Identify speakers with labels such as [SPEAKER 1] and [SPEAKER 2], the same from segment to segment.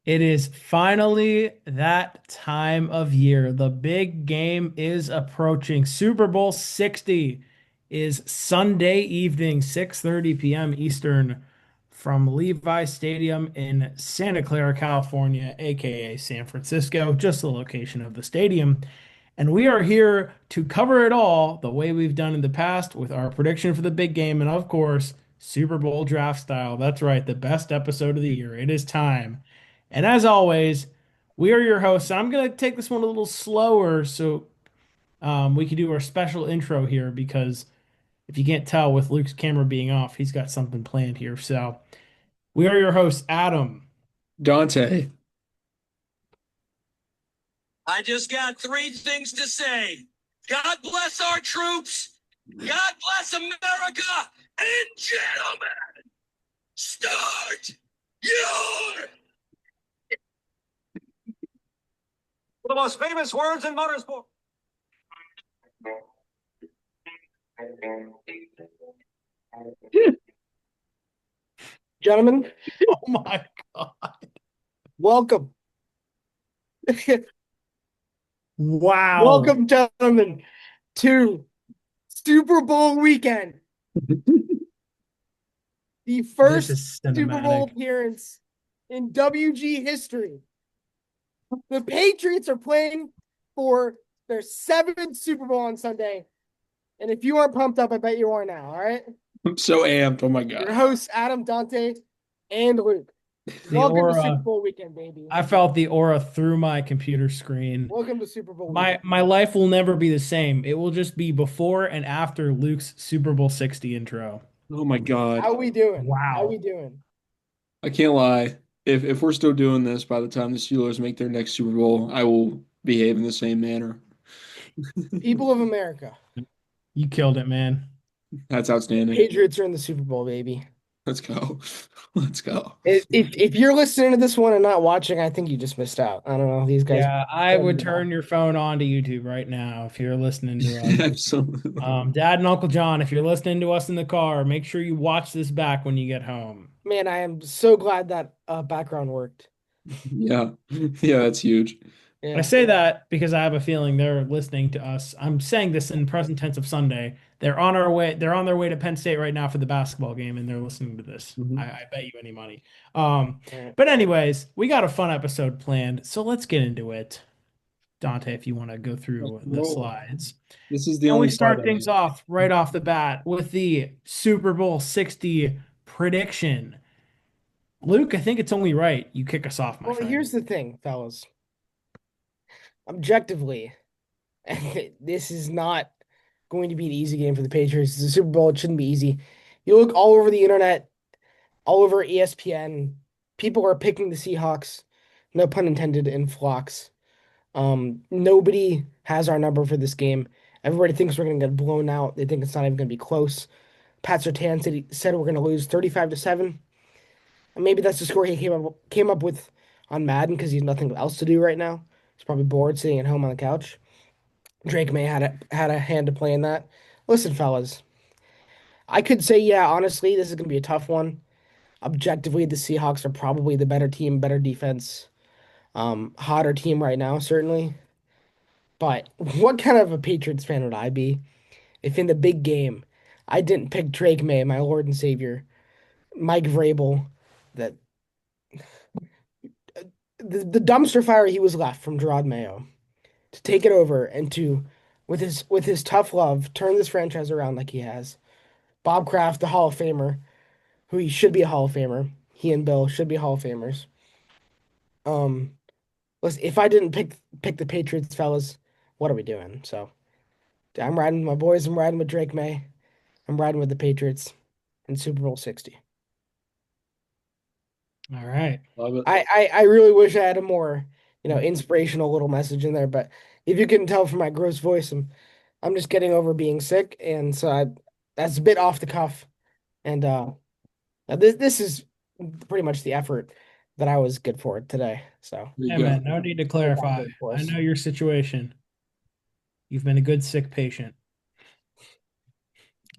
[SPEAKER 1] It is finally that time of year. The big game is approaching. Super Bowl 60 is Sunday evening, 6:30 p.m. Eastern from Levi Stadium in Santa Clara, California, aka San Francisco, just the location of the stadium. And we are here to cover it all the way we've done in the past with our prediction for the big game and, of course, Super Bowl draft style. That's right, the best episode of the year. It is time. And as always, we are your hosts. I'm going to take this one a little slower so we can do our special intro here because if you can't tell with Luke's camera being off, he's got something planned here. So we are your hosts, Adam.
[SPEAKER 2] Dante.
[SPEAKER 3] I just got three things to say. God bless our troops. God bless America. And gentlemen, start your the most famous words in motorsport.
[SPEAKER 4] Gentlemen,
[SPEAKER 1] Oh my God.
[SPEAKER 4] welcome.
[SPEAKER 1] Wow.
[SPEAKER 4] Welcome, gentlemen, to Super Bowl weekend. The
[SPEAKER 1] This
[SPEAKER 4] first
[SPEAKER 1] is
[SPEAKER 4] Super Bowl
[SPEAKER 1] cinematic.
[SPEAKER 4] appearance in WG history. The Patriots are playing for their seventh Super Bowl on Sunday. And if you aren't pumped up, I bet you are now. All right.
[SPEAKER 2] I'm so amped. Oh my
[SPEAKER 4] Your
[SPEAKER 2] God.
[SPEAKER 4] hosts, Adam, Dante, and Luke.
[SPEAKER 1] The
[SPEAKER 4] Welcome to Super
[SPEAKER 1] aura.
[SPEAKER 4] Bowl weekend, baby.
[SPEAKER 1] I felt the aura through my computer screen.
[SPEAKER 4] Welcome to Super Bowl
[SPEAKER 1] My
[SPEAKER 4] weekend.
[SPEAKER 1] my life will never be the same. It will just be before and after Luke's Super Bowl 60 intro.
[SPEAKER 2] Oh my God.
[SPEAKER 4] How we doing? How we
[SPEAKER 1] Wow.
[SPEAKER 4] doing?
[SPEAKER 2] I can't lie. If we're still doing this by the time the Steelers make their next Super Bowl, I will behave in the same manner.
[SPEAKER 4] People of America.
[SPEAKER 1] You killed it, man.
[SPEAKER 2] That's outstanding.
[SPEAKER 4] Patriots are in the Super Bowl, baby.
[SPEAKER 2] Let's go. Let's go.
[SPEAKER 4] If you're listening to this one and not watching, I think you just missed out. I don't know. These guys.
[SPEAKER 1] Yeah, I would turn your phone on to YouTube right now if you're listening to us.
[SPEAKER 2] Absolutely.
[SPEAKER 1] Dad and Uncle John, if you're listening to us in the car, make sure you watch this back when you get home.
[SPEAKER 4] Man, I am so glad that background worked.
[SPEAKER 2] Yeah. Yeah, that's huge.
[SPEAKER 1] I
[SPEAKER 4] Yeah.
[SPEAKER 1] say that because I have a feeling they're listening to us. I'm saying this in present tense of Sunday. They're on their way to Penn State right now for the basketball game, and they're listening to this.
[SPEAKER 2] Mhm.
[SPEAKER 1] I bet you any money. Um,
[SPEAKER 4] All right.
[SPEAKER 1] but anyways, we got a fun episode planned, so let's get into it. Dante, if you want to go
[SPEAKER 2] Let's
[SPEAKER 1] through the
[SPEAKER 2] roll.
[SPEAKER 1] slides.
[SPEAKER 2] This is the
[SPEAKER 1] And we
[SPEAKER 2] only slide
[SPEAKER 1] start
[SPEAKER 2] I
[SPEAKER 1] things off right off the bat with the Super Bowl 60 prediction. Luke, I think it's only right you kick us off, my
[SPEAKER 4] Well,
[SPEAKER 1] friend.
[SPEAKER 4] here's the thing, fellas. Objectively, this is not going to be an easy game for the Patriots. It's a Super Bowl. It shouldn't be easy. You look all over the internet, all over ESPN. People are picking the Seahawks, no pun intended, in flocks. Nobody has our number for this game. Everybody thinks we're going to get blown out. They think it's not even going to be close. Pat Surtain said we're going to lose 35-7. And maybe that's the score he came up with on Madden because he has nothing else to do right now. He's probably bored sitting at home on the couch. Drake May had a hand to play in that. Listen, fellas, I could say, yeah, honestly, this is going to be a tough one. Objectively, the Seahawks are probably the better team, better defense, hotter team right now, certainly. But what kind of a Patriots fan would I be if in the big game I didn't pick Drake May, my Lord and Savior, Mike Vrabel, that the dumpster fire he was left from Gerard Mayo to take it over and to with his tough love turn this franchise around like he has. Bob Kraft, the Hall of Famer, who he should be a Hall of Famer. He and Bill should be Hall of Famers. Um, listen, if I didn't pick the Patriots, fellas, what are we doing? So I'm riding with my boys. I'm riding with Drake May. I'm riding with the Patriots in Super Bowl 60.
[SPEAKER 1] All right.
[SPEAKER 2] love it.
[SPEAKER 4] I really wish I had a more, inspirational little message in there, but if you can tell from my gross voice, I'm just getting over being sick, and so that's a bit off the cuff. And this is pretty much the effort that I was good for today. So
[SPEAKER 2] There
[SPEAKER 1] Hey,
[SPEAKER 2] you
[SPEAKER 1] man,
[SPEAKER 2] go.
[SPEAKER 1] no need to
[SPEAKER 4] look out
[SPEAKER 1] clarify.
[SPEAKER 4] there for
[SPEAKER 1] I
[SPEAKER 4] us.
[SPEAKER 1] know your situation. You've been a good sick patient.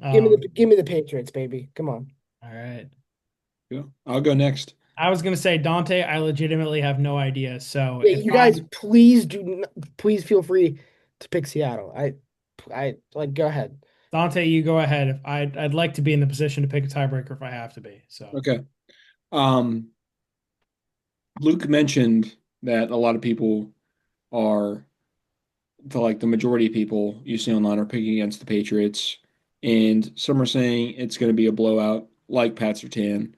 [SPEAKER 4] Give me
[SPEAKER 1] Um,
[SPEAKER 4] the give me the Patriots, baby. Come on.
[SPEAKER 1] all right.
[SPEAKER 2] Yeah. I'll go next.
[SPEAKER 1] I was gonna say Dante. I legitimately have no idea. So
[SPEAKER 4] Yeah,
[SPEAKER 1] if
[SPEAKER 4] you guys,
[SPEAKER 1] I'm
[SPEAKER 4] please please feel free to pick Seattle. I like go ahead.
[SPEAKER 1] Dante, you go ahead. If I'd like to be in the position to pick a tiebreaker if I have to be. So
[SPEAKER 2] Okay. Um, Luke mentioned that a lot of people are the majority of people you see online are picking against the Patriots, and some are saying it's going to be a blowout, like Pat Surtain.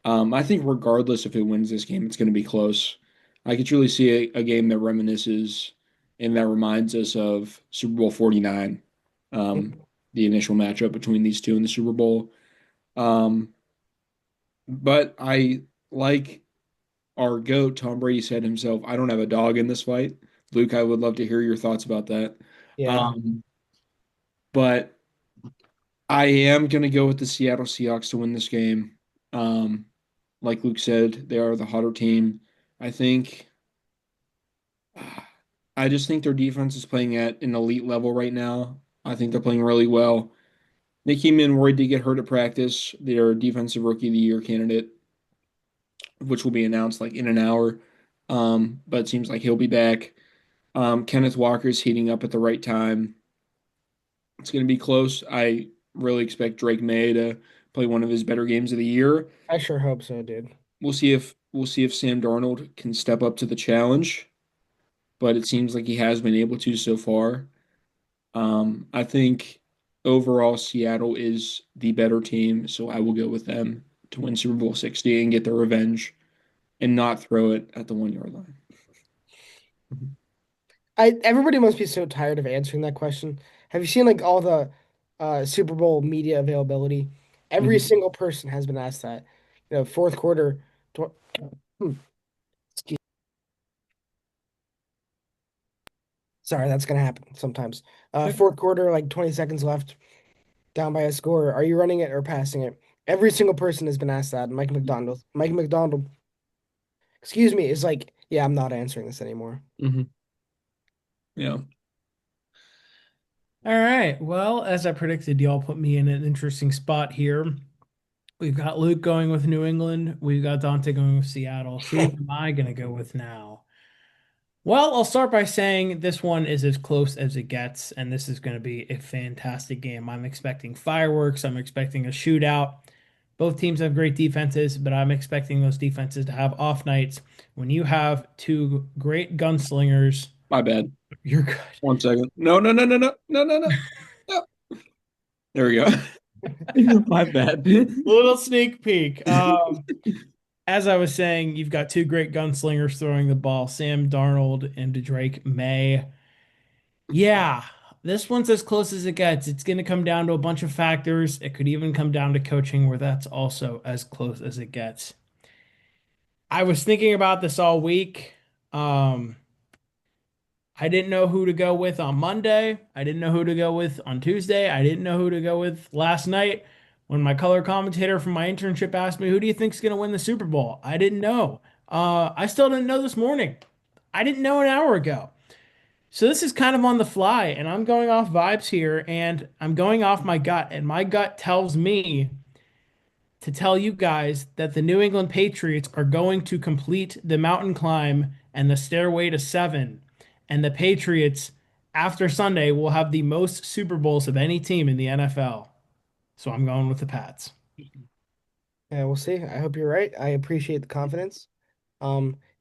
[SPEAKER 2] I think regardless if it wins this game, it's going to be close. I could truly see a game that reminisces and that reminds us of Super Bowl 49, the initial matchup between these two in the Super Bowl. Um, but I like our GOAT, Tom Brady said himself, I don't have a dog in this fight. Luke, I would love to hear your thoughts about that.
[SPEAKER 4] Yeah,
[SPEAKER 2] Um, but I am going to go with the Seattle Seahawks to win this game. Um, like Luke said, they are the hotter team. I think, I just think their defense is playing at an elite level right now. I think they're playing really well. They came in worried to get hurt at practice. Their defensive rookie of the year candidate, which will be announced like in an hour. But it seems like he'll be back. Kenneth Walker's heating up at the right time. It's going to be close. I really expect Drake May to play one of his better games of the year.
[SPEAKER 4] I sure hope so, dude.
[SPEAKER 2] We'll see if Sam Darnold can step up to the challenge, but it seems like he has been able to so far. I think overall Seattle is the better team, so I will go with them to win Super Bowl 60 and get their revenge and not throw it at the 1 yard line.
[SPEAKER 4] I everybody must be so tired of answering that question. Have you seen like all the Super Bowl media availability? Every
[SPEAKER 2] Mhm.
[SPEAKER 4] single person has been asked that. Fourth quarter. tw- hmm, excuse- Sorry, that's gonna happen sometimes.
[SPEAKER 2] Yep.
[SPEAKER 4] Fourth quarter, like 20 seconds left, down by a score. Are you running it or passing it? Every single person has been asked that. Mike McDonald, excuse me, is like, yeah, I'm not answering this anymore.
[SPEAKER 2] Mhm. Yeah.
[SPEAKER 1] all right. Well, as I predicted, y'all put me in an interesting spot here. We've got Luke going with New England. We've got Dante going with Seattle. Who am I gonna go with now? Well, I'll start by saying this one is as close as it gets, and this is going to be a fantastic game. I'm expecting fireworks. I'm expecting a shootout. Both teams have great defenses, but I'm expecting those defenses to have off nights. When you have two great gunslingers,
[SPEAKER 2] My bad.
[SPEAKER 1] you're good.
[SPEAKER 2] 1 second. No, no, no, no, no, no, no, no. No. There we go. My bad.
[SPEAKER 1] A little sneak peek. As I was saying, you've got two great gunslingers throwing the ball, Sam Darnold and Drake May. Yeah, this one's as close as it gets. It's going to come down to a bunch of factors. It could even come down to coaching, where that's also as close as it gets. I was thinking about this all week. Um, I didn't know who to go with on Monday. I didn't know who to go with on Tuesday. I didn't know who to go with last night when my color commentator from my internship asked me, "Who do you think's going to win the Super Bowl?" I didn't know. I still didn't know this morning. I didn't know an hour ago. So this is kind of on the fly, and I'm going off vibes here, and I'm going off my gut, and my gut tells me to tell you guys that the New England Patriots are going to complete the mountain climb and the stairway to seven, and the Patriots after Sunday will have the most Super Bowls of any team in the NFL. So I'm going with the Pats.
[SPEAKER 4] Yeah, we'll see. I hope you're right. I appreciate the confidence.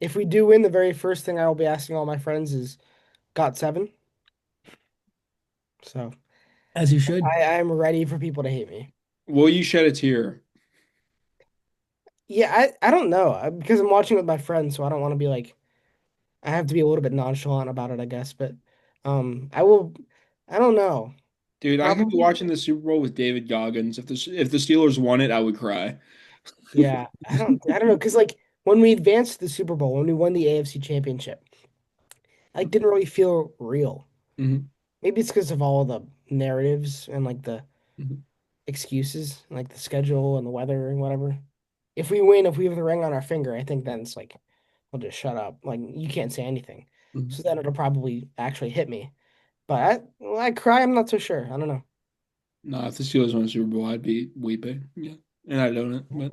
[SPEAKER 4] If we do win, the very first thing I will be asking all my friends is got seven. So
[SPEAKER 1] As you should.
[SPEAKER 4] I'm ready for people to hate me.
[SPEAKER 2] Will you shed a tear?
[SPEAKER 4] Yeah, I don't know because I'm watching with my friends, so I don't want to be like I have to be a little bit nonchalant about it, I guess. But I will. I don't know.
[SPEAKER 2] Dude, I could be
[SPEAKER 4] Probably.
[SPEAKER 2] watching the Super Bowl with David Goggins. If the Steelers won it, I would cry.
[SPEAKER 4] Yeah, I don't know because like when we advanced to the Super Bowl, when we won the AFC Championship, I didn't really feel real.
[SPEAKER 2] Hmm.
[SPEAKER 4] Maybe it's because of all the narratives and like the
[SPEAKER 2] Hmm.
[SPEAKER 4] excuses, like the schedule and the weather and whatever. If we win, if we have the ring on our finger, I think then it's like, we'll just shut up. Like you can't say anything.
[SPEAKER 2] Hmm.
[SPEAKER 4] So then it'll probably actually hit me. But I cry, I'm not so sure. I don't know.
[SPEAKER 2] No, if the Steelers won the Super Bowl, I'd be weeping. Yeah, and I don't. But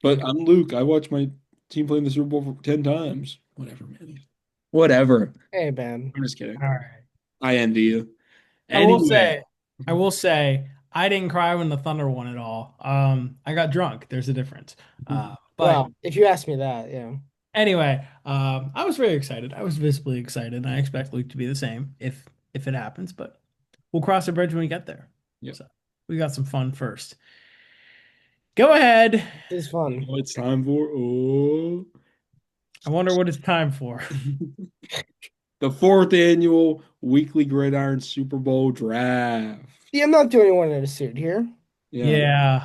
[SPEAKER 2] But I'm Luke. I watched my team play in the Super Bowl for 10 times. Whatever, man. Whatever.
[SPEAKER 4] Hey, man.
[SPEAKER 2] I'm just kidding.
[SPEAKER 1] All right.
[SPEAKER 2] I envy you.
[SPEAKER 1] I will
[SPEAKER 2] Anyway.
[SPEAKER 1] say, I will say, I didn't cry when the Thunder won at all. I got drunk. There's a difference. But
[SPEAKER 4] Well, if you ask me that, yeah.
[SPEAKER 1] anyway, I was very excited. I was visibly excited, and I expect Luke to be the same if it happens. But we'll cross the bridge when we get there.
[SPEAKER 2] Yep.
[SPEAKER 1] So we got some fun first. Go ahead.
[SPEAKER 4] This is fun.
[SPEAKER 2] Oh, it's time for
[SPEAKER 1] I wonder what it's time for.
[SPEAKER 2] the fourth annual weekly Gridiron Super Bowl draft.
[SPEAKER 4] Yeah, I'm not the only one in a suit here.
[SPEAKER 2] Yeah.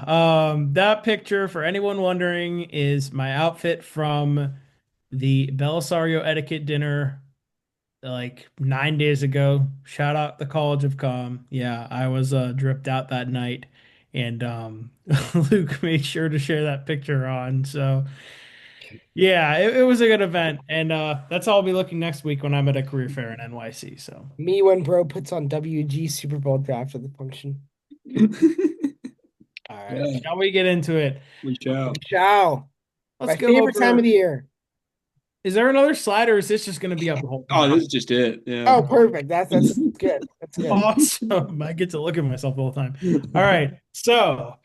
[SPEAKER 1] Yeah, that picture, for anyone wondering, is my outfit from the Belisario etiquette dinner like 9 days ago. Shout out the College of Com. Yeah, I was dripped out that night, and Luke made sure to share that picture on. So yeah, it was a good event, and that's how I'll be looking next week when I'm at a career fair in NYC. So
[SPEAKER 4] Me when bro puts on WG Super Bowl draft at the function.
[SPEAKER 1] all right,
[SPEAKER 2] Yeah,
[SPEAKER 1] shall we get into it?
[SPEAKER 2] we shall.
[SPEAKER 4] Ciao.
[SPEAKER 1] Let's
[SPEAKER 4] My
[SPEAKER 1] go
[SPEAKER 4] favorite time of
[SPEAKER 1] over.
[SPEAKER 4] the year.
[SPEAKER 1] Is there another slide, or is this just going to be up the whole
[SPEAKER 2] Oh,
[SPEAKER 1] time?
[SPEAKER 2] this is just it. Yeah.
[SPEAKER 4] Oh, perfect. That's good. That's good.
[SPEAKER 1] Awesome. I get to look at myself the whole time. All right. So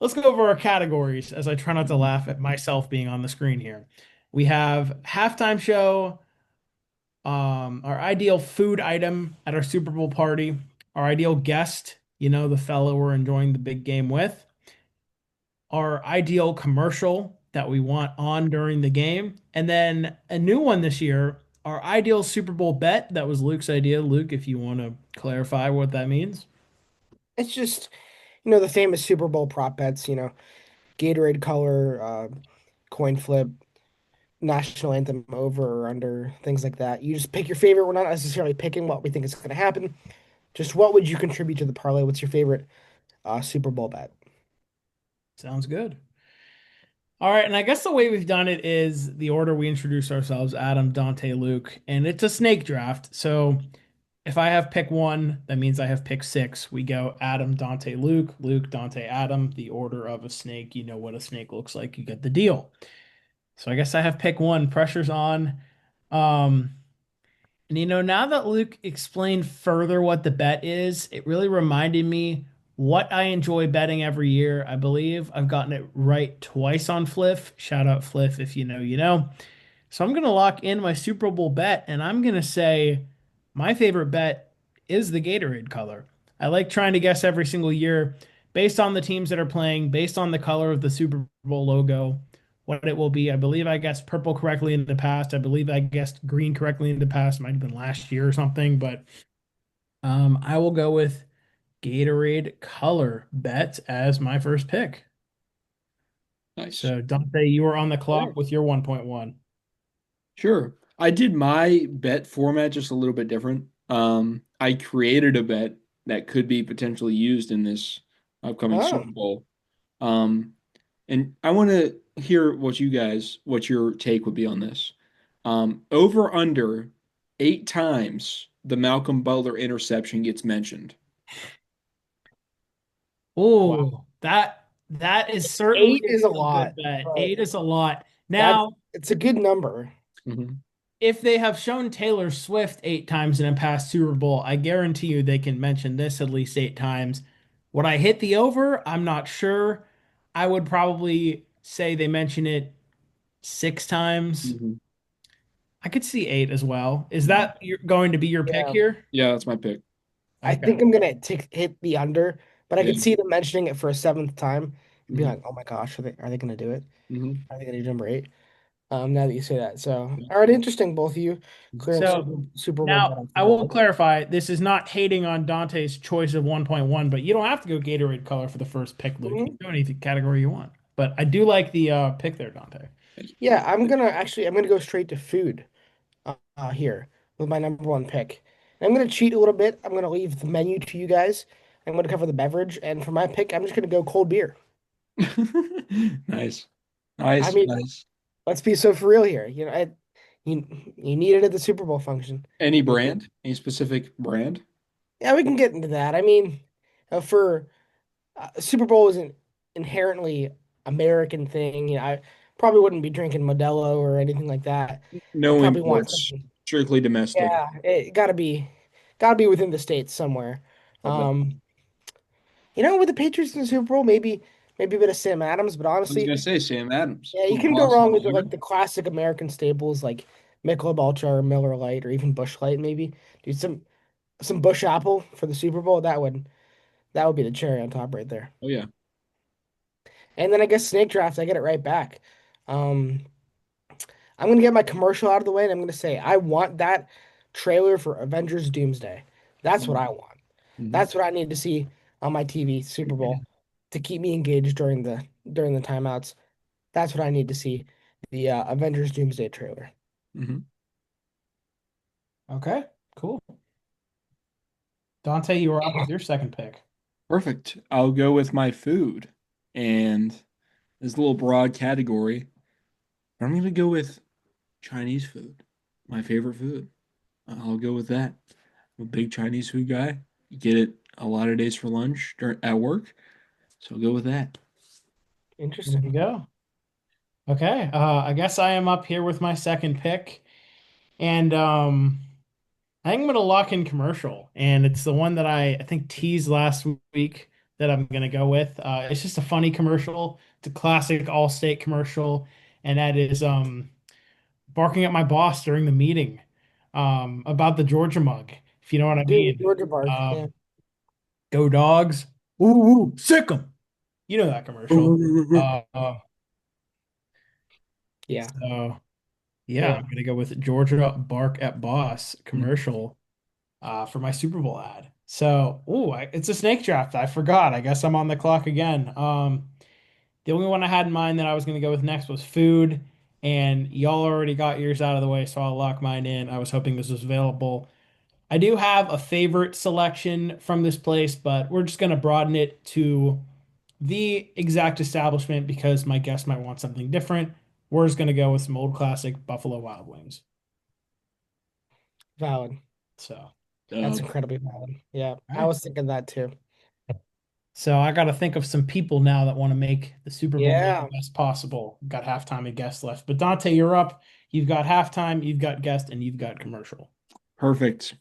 [SPEAKER 1] let's go over our categories as I try not to laugh at myself being on the screen here. We have halftime show, our ideal food item at our Super Bowl party, our ideal guest, the fellow we're enjoying the big game with, our ideal commercial that we want on during the game, and then a new one this year, our ideal Super Bowl bet. That was Luke's idea. Luke, if you want to clarify what that means.
[SPEAKER 4] It's just, the famous Super Bowl prop bets, Gatorade color, coin flip, national anthem over or under, things like that. You just pick your favorite. We're not necessarily picking what we think is going to happen. Just what would you contribute to the parlay? What's your favorite Super Bowl bet?
[SPEAKER 1] Sounds good. All right, and I guess the way we've done it is the order we introduce ourselves, Adam, Dante, Luke, and it's a snake draft. So if I have pick one, that means I have pick six. We go Adam, Dante, Luke, Luke, Dante, Adam, the order of a snake. You know what a snake looks like. You get the deal. So I guess I have pick one. Pressure's on. Um, and now that Luke explained further what the bet is, it really reminded me what I enjoy betting every year. I believe I've gotten it right twice on Fliff. Shout out Fliff if you know, you know. So I'm going to lock in my Super Bowl bet, and I'm going to say my favorite bet is the Gatorade color. I like trying to guess every single year based on the teams that are playing, based on the color of the Super Bowl logo, what it will be. I believe I guessed purple correctly in the past. I believe I guessed green correctly in the past. Might have been last year or something, but I will go with Gatorade color bet as my first pick.
[SPEAKER 2] Nice.
[SPEAKER 1] So Dante, you are on the
[SPEAKER 4] Sure.
[SPEAKER 1] clock with your 1.1.
[SPEAKER 2] Sure. I did my bet format just a little bit different. I created a bet that could be potentially used in this upcoming
[SPEAKER 4] Oh,
[SPEAKER 2] Super Bowl. Um, and I want to hear what your take would be on this. Over under 8 times the Malcolm Butler interception gets mentioned.
[SPEAKER 4] wow.
[SPEAKER 1] Oh, that is certainly
[SPEAKER 4] 8
[SPEAKER 1] a
[SPEAKER 4] is a
[SPEAKER 1] really good
[SPEAKER 4] lot,
[SPEAKER 1] bet.
[SPEAKER 4] but
[SPEAKER 1] Eight is a lot.
[SPEAKER 4] that's
[SPEAKER 1] Now,
[SPEAKER 4] it's a good number.
[SPEAKER 2] Mhm.
[SPEAKER 1] if they have shown Taylor Swift 8 times in a past Super Bowl, I guarantee you they can mention this at least 8 times. Would I hit the over? I'm not sure. I would probably say they mention it 6 times.
[SPEAKER 2] Mhm.
[SPEAKER 1] I could see eight as well. Is that going to be your pick
[SPEAKER 4] Yeah.
[SPEAKER 1] here?
[SPEAKER 2] Yeah, that's my pick.
[SPEAKER 4] I
[SPEAKER 1] Okay.
[SPEAKER 4] think I'm gonna hit the under, but I
[SPEAKER 2] Yeah.
[SPEAKER 4] could see them mentioning it for a seventh time and be
[SPEAKER 2] hmm
[SPEAKER 4] like, "Oh my gosh, are they gonna do it?
[SPEAKER 2] hmm
[SPEAKER 4] Are they gonna do number 8?" Now that you say that, so all right, interesting, both of you clearing
[SPEAKER 1] So
[SPEAKER 4] Super Bowl bet
[SPEAKER 1] now
[SPEAKER 4] on
[SPEAKER 1] I
[SPEAKER 4] Super
[SPEAKER 1] will
[SPEAKER 4] Bowl.
[SPEAKER 1] clarify this is not hating on Dante's choice of 1.1, but you don't have to go Gatorade color for the first pick, Luke. You
[SPEAKER 4] Mhm.
[SPEAKER 1] can go any category you want. But I do like the pick there, Dante.
[SPEAKER 2] Thank you.
[SPEAKER 4] Yeah, I'm gonna go straight to food here with my number one pick. And I'm gonna cheat a little bit. I'm gonna leave the menu to you guys. I'm gonna cover the beverage, and for my pick, I'm just gonna go cold beer.
[SPEAKER 2] Nice.
[SPEAKER 4] I
[SPEAKER 2] Nice.
[SPEAKER 4] mean,
[SPEAKER 2] Nice.
[SPEAKER 4] let's be so for real here. You need it at the Super Bowl function.
[SPEAKER 2] Any
[SPEAKER 4] You
[SPEAKER 2] brand? Any specific brand?
[SPEAKER 4] Yeah, we can get into that. I mean, for Super Bowl isn't inherently American thing. I probably wouldn't be drinking Modelo or anything like that. I'd
[SPEAKER 2] No
[SPEAKER 4] probably want
[SPEAKER 2] imports,
[SPEAKER 4] something.
[SPEAKER 2] strictly domestic.
[SPEAKER 4] Yeah, it gotta be within the states somewhere.
[SPEAKER 2] Love that.
[SPEAKER 4] Um, with the Patriots in the Super Bowl, maybe a bit of Sam Adams, but
[SPEAKER 2] I was
[SPEAKER 4] honestly,
[SPEAKER 2] gonna say Sam Adams,
[SPEAKER 4] yeah, you
[SPEAKER 2] little
[SPEAKER 4] can go
[SPEAKER 2] Boston
[SPEAKER 4] wrong with
[SPEAKER 2] lager.
[SPEAKER 4] like the classic American staples like Michelob Ultra or Miller Lite or even Busch Light maybe. Dude, some Busch Apple for the Super Bowl, that would be the cherry on top right there.
[SPEAKER 2] Oh yeah.
[SPEAKER 4] And then I guess snake draft, I get it right back. Um, I'm gonna get my commercial out of the way, and I'm gonna say I want that trailer for Avengers Doomsday. That's what I want.
[SPEAKER 2] Mhm.
[SPEAKER 4] That's what I need to see on my TV Super Bowl to keep me engaged during the timeouts. That's what I need to see. The Avengers Doomsday trailer.
[SPEAKER 2] Mhm.
[SPEAKER 1] Okay, cool. Dante, you were up with your second pick.
[SPEAKER 2] Perfect. I'll go with my food, and this little broad category. I'm gonna go with Chinese food, my favorite food. I'll go with that. I'm a big Chinese food guy. You get it a lot of days for lunch at work, so I'll go with that.
[SPEAKER 1] There
[SPEAKER 4] Interesting.
[SPEAKER 1] you go. Okay, I guess I am up here with my second pick, and I think I'm gonna lock in commercial, and it's the one that I think teased last week that I'm gonna go with. It's just a funny commercial. It's a classic Allstate commercial, and that is barking at my boss during the meeting about the Georgia mug, if you know what I
[SPEAKER 4] Dude,
[SPEAKER 1] mean.
[SPEAKER 4] Georgia Bark. Yeah.
[SPEAKER 1] Um, Go dogs! Ooh, ooh, sick 'em! You know that commercial.
[SPEAKER 4] Yeah.
[SPEAKER 1] So yeah,
[SPEAKER 4] Yeah.
[SPEAKER 1] I'm gonna go with Georgia Bark at Boss
[SPEAKER 2] Mhm.
[SPEAKER 1] commercial for my Super Bowl ad. So, it's a snake draft. I forgot. I guess I'm on the clock again. The only one I had in mind that I was going to go with next was food, and y'all already got yours out of the way, so I'll lock mine in. I was hoping this was available. I do have a favorite selection from this place, but we're just going to broaden it to the exact establishment because my guest might want something different. We're just going to go with some old classic Buffalo Wild Wings.
[SPEAKER 4] Valid.
[SPEAKER 1] So.
[SPEAKER 4] That's
[SPEAKER 2] Uh,
[SPEAKER 4] incredibly valid. Yeah.
[SPEAKER 1] All
[SPEAKER 4] I
[SPEAKER 1] right.
[SPEAKER 4] was thinking that too.
[SPEAKER 1] So I got to think of some people now that want to make the Super Bowl the
[SPEAKER 4] Yeah.
[SPEAKER 1] best possible. Got halftime and guest left. But Dante, you're up. You've got halftime, you've got guest, and you've got commercial.
[SPEAKER 2] Perfect.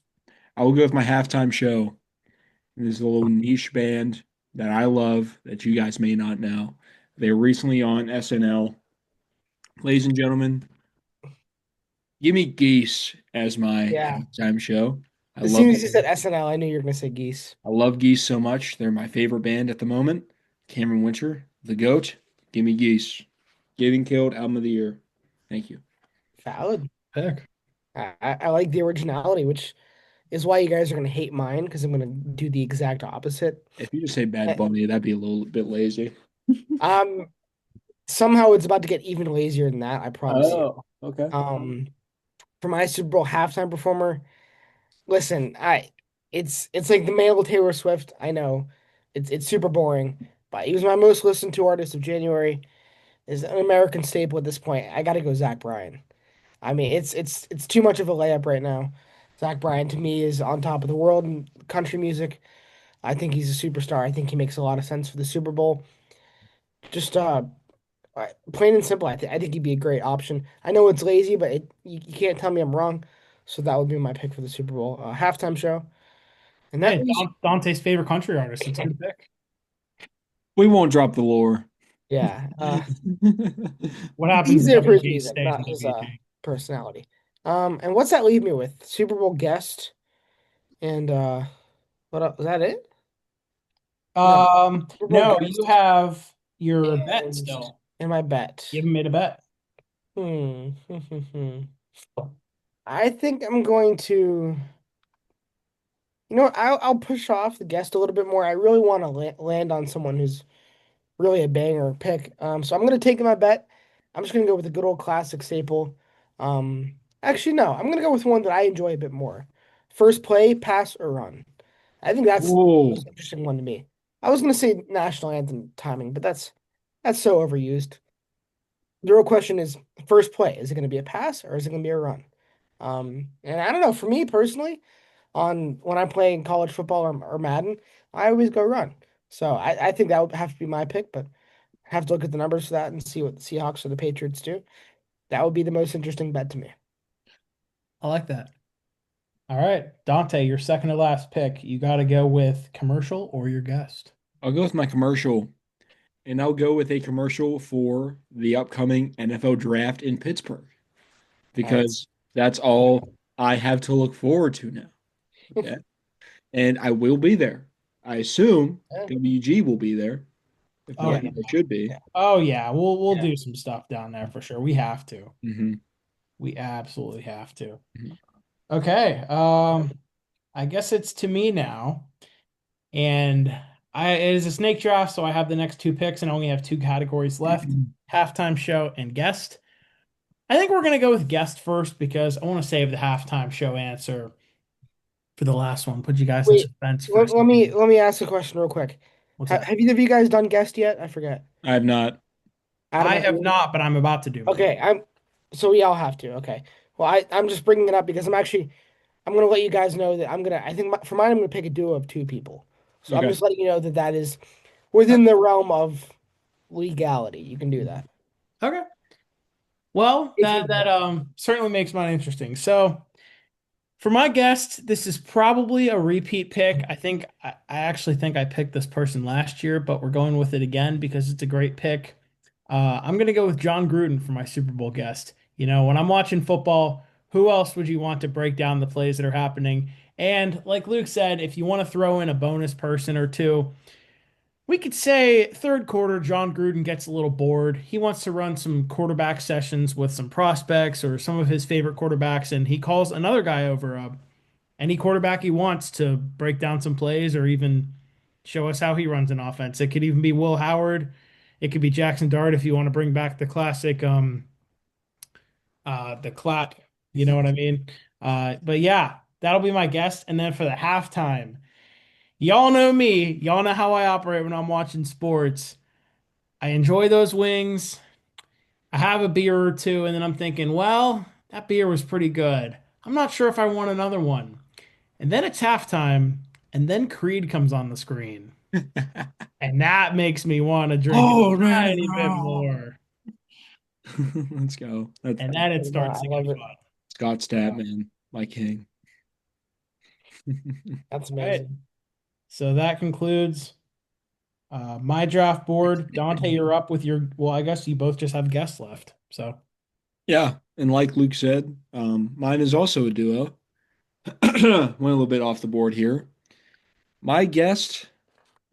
[SPEAKER 2] I will go with my halftime show. This is a little niche band that I love that you guys may not know. They were recently on SNL. Ladies and gentlemen, give me Geese as my
[SPEAKER 4] Yeah.
[SPEAKER 2] halftime show. I
[SPEAKER 4] As
[SPEAKER 2] love
[SPEAKER 4] soon as you said SNL, I knew you were gonna say geese.
[SPEAKER 2] I love Geese so much. They're my favorite band at the moment. Cameron Winter, the GOAT. Give me Geese. Getting Killed, album of the year. Thank you.
[SPEAKER 4] Valid.
[SPEAKER 1] Pick.
[SPEAKER 4] I like the originality, which is why you guys are gonna hate mine because I'm gonna do the exact opposite.
[SPEAKER 2] If you just say Bad
[SPEAKER 4] Eh,
[SPEAKER 2] Bunny, that'd be a little bit lazy.
[SPEAKER 4] Um, somehow it's about to get even lazier than that. I promise you.
[SPEAKER 2] Oh, okay.
[SPEAKER 4] Um, for my Super Bowl halftime performer, listen, it's like the male Taylor Swift. I know, it's super boring, but he was my most listened to artist of January. Is an American staple at this point. I got to go Zach Bryan. I mean, it's too much of a layup right now. Zach Bryan to me is on top of the world in country music. I think he's a superstar. I think he makes a lot of sense for the Super Bowl. Just plain and simple. I think he'd be a great option. I know it's lazy, but you can't tell me I'm wrong. So that would be my pick for the Super Bowl halftime show. And that
[SPEAKER 1] Hey,
[SPEAKER 4] leaves,
[SPEAKER 1] Dante's favorite country artist. It's a good pick.
[SPEAKER 2] We won't drop the lore.
[SPEAKER 4] yeah,
[SPEAKER 1] What happens
[SPEAKER 4] he's
[SPEAKER 1] in
[SPEAKER 4] there for his
[SPEAKER 1] WG
[SPEAKER 4] music,
[SPEAKER 1] stays in
[SPEAKER 4] not his
[SPEAKER 1] WG.
[SPEAKER 4] personality. And what's that leave me with? Super Bowl guest and what else? Was that it? No, Super Bowl
[SPEAKER 1] No, you
[SPEAKER 4] guest
[SPEAKER 1] have your bet
[SPEAKER 4] and
[SPEAKER 1] still.
[SPEAKER 4] my
[SPEAKER 1] You
[SPEAKER 4] bet.
[SPEAKER 1] haven't made a bet.
[SPEAKER 4] Hmm. I think I'm going to. I'll push off the guest a little bit more. I really want to land on someone who's really a banger pick. So I'm gonna take my bet. I'm just gonna go with a good old classic staple. Actually, no, I'm gonna go with one that I enjoy a bit more. First play, pass or run. I think that's the
[SPEAKER 2] Whoa.
[SPEAKER 4] most interesting one to me. I was gonna say national anthem timing, but that's so overused. The real question is first play. Is it gonna be a pass or is it gonna be a run? And I don't know. For me personally, on when I'm playing college football or Madden, I always go run. So I think that would have to be my pick, but Have to look at the numbers for that and see what the Seahawks or the Patriots do. That would be the most interesting bet to me.
[SPEAKER 1] I like that. All right, Dante, your second to last pick. You got to go with commercial or your guest.
[SPEAKER 2] I'll go with my commercial, and I'll go with a commercial for the upcoming NFL draft in Pittsburgh
[SPEAKER 4] That's
[SPEAKER 2] because that's all I have to look forward to now. Okay. And I will be there. I assume
[SPEAKER 4] yeah.
[SPEAKER 2] WG will be there. If
[SPEAKER 1] Oh
[SPEAKER 2] not,
[SPEAKER 1] yeah.
[SPEAKER 2] I should be.
[SPEAKER 4] Yeah.
[SPEAKER 1] Oh yeah. We'll
[SPEAKER 4] Yeah.
[SPEAKER 1] do some stuff down there for sure. We have to.
[SPEAKER 2] Hmm.
[SPEAKER 1] We absolutely have to.
[SPEAKER 2] Hmm.
[SPEAKER 1] Okay. I guess it's to me now. And it is a snake draft, so I have the next two picks and I only have two categories left. Halftime show and guest. I think we're gonna go with guest first because I want to save the halftime show answer for the last one. Put you guys in
[SPEAKER 4] Wait,
[SPEAKER 1] suspense for a
[SPEAKER 4] let me
[SPEAKER 1] second.
[SPEAKER 4] let me ask a question real quick.
[SPEAKER 1] What's that?
[SPEAKER 4] Have either of you guys done guest yet? I forget.
[SPEAKER 2] I have not.
[SPEAKER 4] Adam,
[SPEAKER 1] I
[SPEAKER 4] have
[SPEAKER 1] have
[SPEAKER 4] you?
[SPEAKER 1] not, but I'm about to do one.
[SPEAKER 4] Okay, so we all have to. Okay. Well, I'm just bringing it up because I'm gonna let you guys know that I think for mine I'm gonna pick a duo of two people. So I'm
[SPEAKER 2] Okay.
[SPEAKER 4] just letting you know that that is within the realm of legality. You can do that
[SPEAKER 1] Okay. Well,
[SPEAKER 4] if you
[SPEAKER 1] that
[SPEAKER 4] want.
[SPEAKER 1] certainly makes mine interesting. So for my guest, this is probably a repeat pick. I actually think I picked this person last year, but we're going with it again because it's a great pick. I'm gonna go with John Gruden for my Super Bowl guest. You know, when I'm watching football, who else would you want to break down the plays that are happening? And like Luke said, if you want to throw in a bonus person or two, we could say third quarter, John Gruden gets a little bored. He wants to run some quarterback sessions with some prospects or some of his favorite quarterbacks, and he calls another guy over, any quarterback he wants to break down some plays or even show us how he runs an offense. It could even be Will Howard. It could be Jackson Dart if you want to bring back the classic, the clap. You know what I mean? But yeah, that'll be my guess. And then for the halftime, y'all know me. Y'all know how I operate when I'm watching sports. I enjoy those wings. I have a beer or two, and then I'm thinking, well, that beer was pretty good. I'm not sure if I want another one. And then it's halftime, and then Creed comes on the screen. And that makes me want to drink a
[SPEAKER 2] Oh
[SPEAKER 1] tiny bit
[SPEAKER 2] no.
[SPEAKER 1] more.
[SPEAKER 2] Let's go. That's
[SPEAKER 1] And then it starts
[SPEAKER 4] I
[SPEAKER 1] to get
[SPEAKER 4] love it.
[SPEAKER 1] fun.
[SPEAKER 2] Scott Statman, my king.
[SPEAKER 4] That's
[SPEAKER 1] All right.
[SPEAKER 4] amazing.
[SPEAKER 1] So that concludes my draft board. Dante, you're up with your, well, I guess you both just have guests left. So,
[SPEAKER 2] Yeah, and like Luke said, mine is also a duo. Went a little bit off the board here. My guest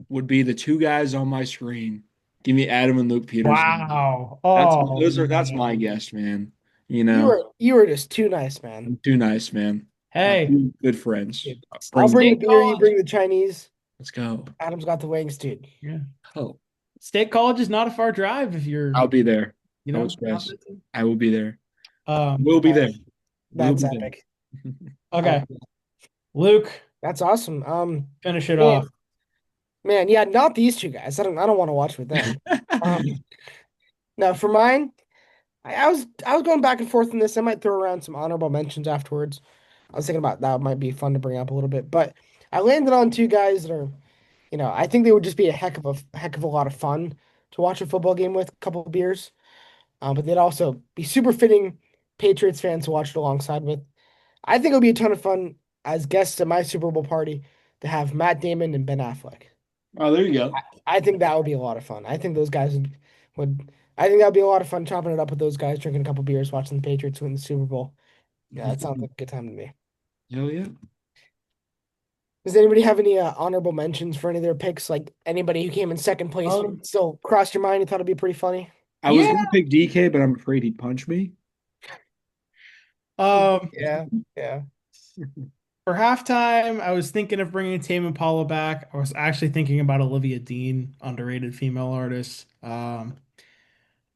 [SPEAKER 2] would be the two guys on my screen. Give me Adam and Luke Peterson.
[SPEAKER 1] wow. Oh,
[SPEAKER 2] That's my
[SPEAKER 1] man.
[SPEAKER 2] guest, man. You know,
[SPEAKER 4] You were just too nice, man.
[SPEAKER 2] I'm too nice, man.
[SPEAKER 1] Hey,
[SPEAKER 2] Two good friends.
[SPEAKER 4] Dude, I'll
[SPEAKER 2] Bring
[SPEAKER 4] bring the
[SPEAKER 1] State
[SPEAKER 4] beer, you
[SPEAKER 1] College.
[SPEAKER 4] bring the Chinese.
[SPEAKER 2] let's go.
[SPEAKER 4] Adam's got the wings, dude.
[SPEAKER 1] Yeah.
[SPEAKER 2] Oh,
[SPEAKER 1] State College is not a far drive if you're,
[SPEAKER 2] I'll be there. Don't
[SPEAKER 1] not
[SPEAKER 2] stress.
[SPEAKER 1] that soon.
[SPEAKER 2] I will be there.
[SPEAKER 1] Um,
[SPEAKER 2] Will be there. Will
[SPEAKER 4] That's
[SPEAKER 2] be there.
[SPEAKER 4] epic. I love
[SPEAKER 1] okay.
[SPEAKER 4] that.
[SPEAKER 1] Luke,
[SPEAKER 4] That's awesome.
[SPEAKER 1] finish it
[SPEAKER 4] Man,
[SPEAKER 1] off.
[SPEAKER 4] man, yeah, not these two guys. I don't want to watch with them. No, for mine, I was going back and forth in this. I might throw around some honorable mentions afterwards. I was thinking about that might be fun to bring up a little bit, but I landed on two guys that are, I think they would just be a heck of a lot of fun to watch a football game with, a couple of beers. But they'd also be super fitting Patriots fans to watch it alongside with. I think it would be a ton of fun as guests at my Super Bowl party to have Matt Damon and Ben Affleck.
[SPEAKER 2] Oh, there you go.
[SPEAKER 4] I think that would be a lot of fun. I think those guys would I think that would be a lot of fun chopping it up with those guys, drinking a couple beers, watching the Patriots win the Super Bowl. Yeah, that sounds like a good time to me.
[SPEAKER 2] Hell yeah.
[SPEAKER 4] Does anybody have any honorable mentions for any of their picks? Like anybody who came in second place
[SPEAKER 1] Um,
[SPEAKER 4] still crossed your mind and thought it'd be pretty funny?
[SPEAKER 2] I was
[SPEAKER 1] yeah.
[SPEAKER 2] gonna pick DK, but I'm afraid he'd punch me.
[SPEAKER 1] Um,
[SPEAKER 4] Yeah, yeah.
[SPEAKER 1] for halftime, I was thinking of bringing Tame Impala back. I was actually thinking about Olivia Dean, underrated female artist.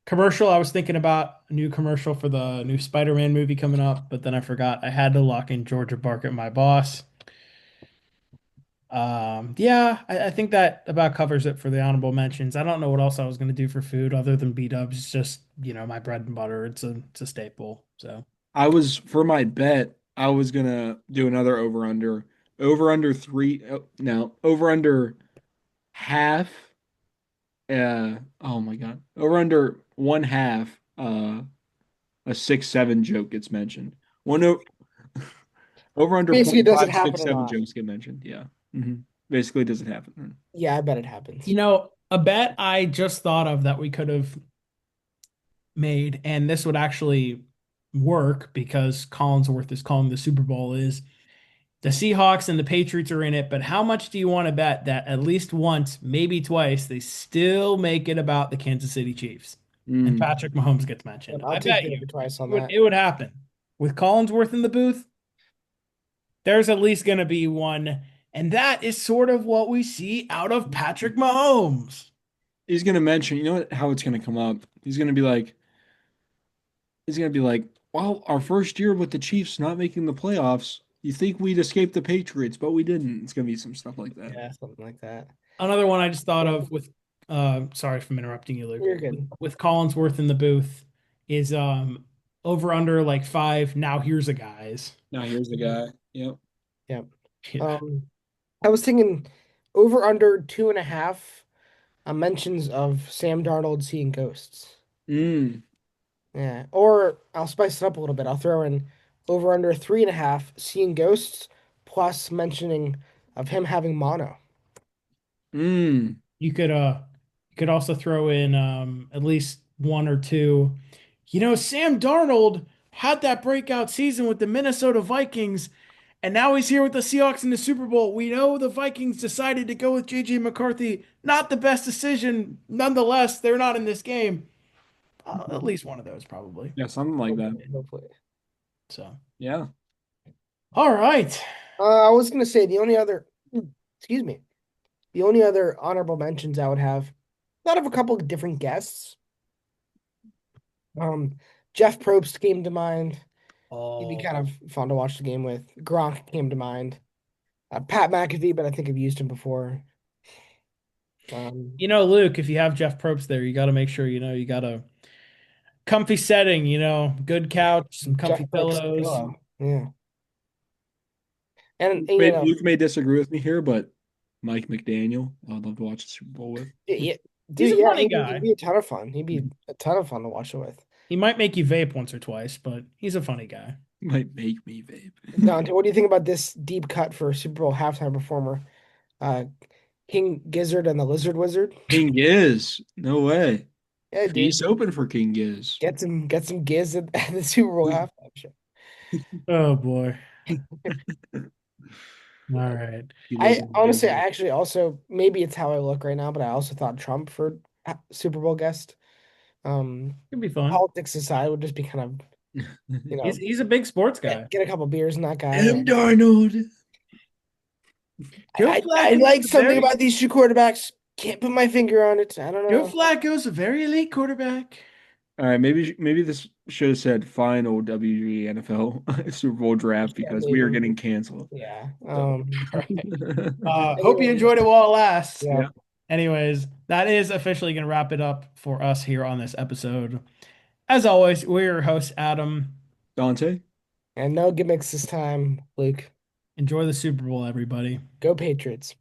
[SPEAKER 1] Commercial, I was thinking about a new commercial for the new Spider-Man movie coming up, but then I forgot I had to lock in Georgia Barkett, my boss. Yeah, I think that about covers it for the honorable mentions. I don't know what else I was going to do for food other than B-dubs. It's just, my bread and butter. It's a staple. So,
[SPEAKER 2] I was for my bet, I was gonna do another over under. Over under three, no, over under half Oh my God. Over under one half, a 6-7 joke gets mentioned. One o over under
[SPEAKER 4] Basically,
[SPEAKER 2] point
[SPEAKER 4] does it
[SPEAKER 2] five
[SPEAKER 4] happen
[SPEAKER 2] six
[SPEAKER 4] or
[SPEAKER 2] seven
[SPEAKER 4] not?
[SPEAKER 2] jokes get mentioned. Yeah. hmm Basically, does it happen?
[SPEAKER 4] Yeah, I bet it happens.
[SPEAKER 1] A bet I just thought of that we could have made, and this would actually work because Collinsworth is calling the Super Bowl, is the Seahawks and the Patriots are in it, but how much do you want to bet that at least once, maybe twice, they still make it about the Kansas City Chiefs and
[SPEAKER 2] Mm.
[SPEAKER 1] Patrick Mahomes gets
[SPEAKER 4] Yep,
[SPEAKER 1] mentioned?
[SPEAKER 4] I'll
[SPEAKER 1] I
[SPEAKER 4] take
[SPEAKER 1] bet
[SPEAKER 4] the
[SPEAKER 1] you
[SPEAKER 4] over twice on
[SPEAKER 1] it would,
[SPEAKER 4] that.
[SPEAKER 1] it would happen. With Collinsworth in the booth, there's at least going to be one. And that is sort of what we see out of Patrick Mahomes.
[SPEAKER 2] He's gonna mention, you know what, how it's gonna come up. He's gonna be like, well, our first year with the Chiefs not making the playoffs, you think we'd escape the Patriots, but we didn't. It's gonna be some stuff like that.
[SPEAKER 4] Yeah, something like that.
[SPEAKER 1] Another one I just thought
[SPEAKER 4] Yeah,
[SPEAKER 1] of with sorry for interrupting you, Luke.
[SPEAKER 4] you're
[SPEAKER 1] With,
[SPEAKER 4] good.
[SPEAKER 1] with Collinsworth in the booth is over under like 5. Now here's a guys.
[SPEAKER 2] Now here's the
[SPEAKER 4] Mhm.
[SPEAKER 2] guy. Yep.
[SPEAKER 4] Yeah.
[SPEAKER 1] Yeah.
[SPEAKER 4] I was thinking over under 2.5 mentions of Sam Darnold seeing ghosts.
[SPEAKER 2] Mm.
[SPEAKER 4] Yeah. Or I'll spice it up a little bit. I'll throw in over under 3.5 seeing ghosts plus mentioning of him having mono.
[SPEAKER 2] Mm.
[SPEAKER 1] You could also throw in at least one or two. Sam Darnold had that breakout season with the Minnesota Vikings, and now he's here with the Seahawks in the Super Bowl. We know the Vikings decided to go with JJ McCarthy. Not the best decision. Nonetheless, they're not in this game. At least one of those, probably.
[SPEAKER 2] Yeah, something like that.
[SPEAKER 4] Hopefully, hopefully.
[SPEAKER 1] So,
[SPEAKER 2] Yeah.
[SPEAKER 1] all right.
[SPEAKER 4] I was gonna say the only other, excuse me, the only other honorable mentions I would have, thought of a couple of different guests. Um, Jeff Probst came to mind. He'd be
[SPEAKER 1] Oh,
[SPEAKER 4] kind of fun to watch the game with. Gronk came to mind. Pat McAfee, but I think I've used him before. Um,
[SPEAKER 1] Luke, if you have Jeff Probst there, you got to make sure, you got a comfy setting, good couch, some
[SPEAKER 4] Jeff
[SPEAKER 1] comfy
[SPEAKER 4] Probst
[SPEAKER 1] pillows.
[SPEAKER 4] pillow. Yeah, and
[SPEAKER 2] Luke may disagree with me here, but Mike McDaniel, I'd love to watch the Super Bowl with.
[SPEAKER 4] yeah,
[SPEAKER 1] He's
[SPEAKER 4] dude,
[SPEAKER 1] a
[SPEAKER 4] yeah,
[SPEAKER 1] funny
[SPEAKER 4] he'd
[SPEAKER 1] guy.
[SPEAKER 4] be a ton of fun. He'd be a ton of fun to watch it with.
[SPEAKER 1] He might make you vape once or twice, but he's a funny guy.
[SPEAKER 2] Might make me vape.
[SPEAKER 4] Dante, what do you think about this deep cut for Super Bowl halftime performer? Uh, King Gizzard and the Lizard Wizard.
[SPEAKER 2] King Giz. No way.
[SPEAKER 4] Yeah, dude,
[SPEAKER 2] Feast open for King Giz.
[SPEAKER 4] get some giz at the Super Bowl halftime show.
[SPEAKER 1] Oh boy. All
[SPEAKER 2] Yeah,
[SPEAKER 1] right.
[SPEAKER 2] he lives
[SPEAKER 4] I
[SPEAKER 2] in the
[SPEAKER 4] honestly,
[SPEAKER 2] desert.
[SPEAKER 4] I actually also maybe it's how I look right now, but I also thought Trump for Super Bowl guest. Um,
[SPEAKER 1] Could be fun.
[SPEAKER 4] Politics aside, would just be kind of
[SPEAKER 1] He's he's a big sports guy.
[SPEAKER 4] get a couple beers in that guy.
[SPEAKER 2] M.
[SPEAKER 4] And
[SPEAKER 2] Darnold.
[SPEAKER 1] Joe
[SPEAKER 4] I
[SPEAKER 1] Flacco's
[SPEAKER 4] like
[SPEAKER 1] a
[SPEAKER 4] something
[SPEAKER 1] very
[SPEAKER 4] about these two quarterbacks. Can't put my finger on it. I don't
[SPEAKER 1] Joe
[SPEAKER 4] know.
[SPEAKER 1] Flacco's a very elite quarterback.
[SPEAKER 2] All right, maybe this should have said final WG NFL Super Bowl draft
[SPEAKER 4] Yeah,
[SPEAKER 2] because we are
[SPEAKER 4] maybe.
[SPEAKER 2] getting canceled.
[SPEAKER 4] Yeah.
[SPEAKER 2] So.
[SPEAKER 1] All right. Hope you
[SPEAKER 4] Anyways,
[SPEAKER 1] enjoyed it while it lasts.
[SPEAKER 4] yeah.
[SPEAKER 2] Yeah,
[SPEAKER 1] Anyways, that is officially going to wrap it up for us here on this episode. As always, we're your host, Adam.
[SPEAKER 2] Dante.
[SPEAKER 4] And no gimmicks this time, Luke.
[SPEAKER 1] Enjoy the Super Bowl, everybody.
[SPEAKER 4] Go Patriots.